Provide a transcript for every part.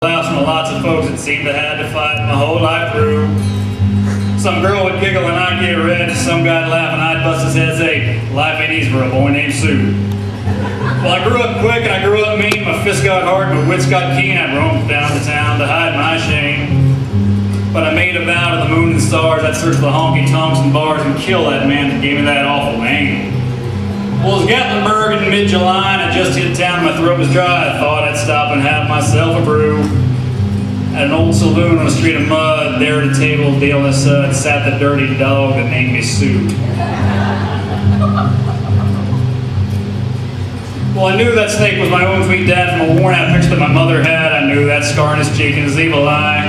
Laughs from lots of folks that seemed to have to fight my whole life through. Some girl would giggle and I'd get red. Some guy'd laugh and I'd bust his head, say, life ain't easy for a boy named Sue. Well, I grew up quick and I grew up mean. My fists got hard, my wits got keen. I roamed down to town to hide my shame. But I made a vow to the moon and stars. I'd search for the honky-tonks and bars and kill that man that gave me that awful name. Well, it was Gatlinburg in mid-July, and I just hit town, my throat was dry. I thought I'd stop and have myself a brew. At an old saloon on a street of mud, there at a table dealing a sud, sat the dirty dog that named me Sue. Well, I knew that snake was my own sweet dad from a worn-out picture that my mother had. I knew that scar in his cheek and his evil eye.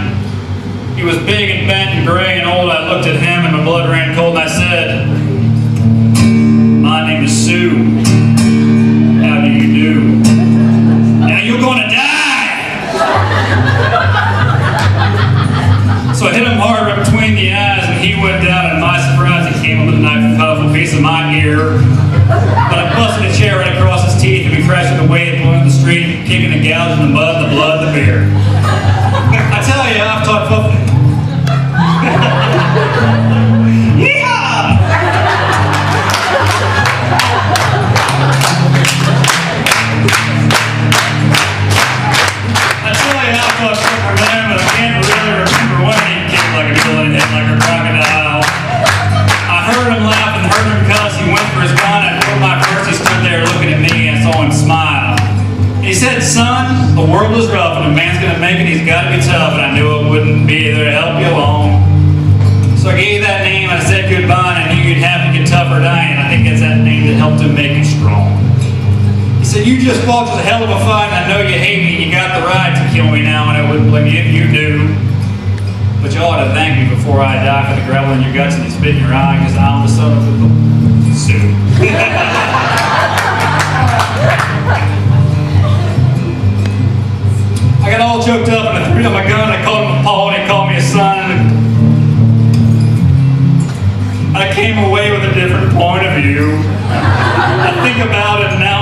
He was big and bent and gray and old. I looked at him and my blood ran cold, and I said, my name is Sue. How do you do? Now you're gonna die! So I hit him hard right between the eyes, and he went down, and my surprise, he came up with a knife and cut off a piece of my ear. But I busted a chair right across his teeth, and we crashed the way it blew in the street, kicking and gouging the mud, the blood, the beer. I tell you, I've taught football. He said, son, the world is rough and a man's gonna make it, he's gotta be tough, and I knew it wouldn't be there to help you along. So I gave you that name, and I said goodbye, and I knew you'd have to get tougher dying. I think it's that name that helped him make you strong. He said, you just fought a hell of a fight, and I know you hate me, and you got the right to kill me now, and I wouldn't blame you if you do. But you ought to thank me before I die for the gravel in your guts and the spit in your eye, because I'm the son of a Sue. I got all choked up and I threw down my gun. I called him a paw and he called me a son. I came away with a different point of view. I think about it now.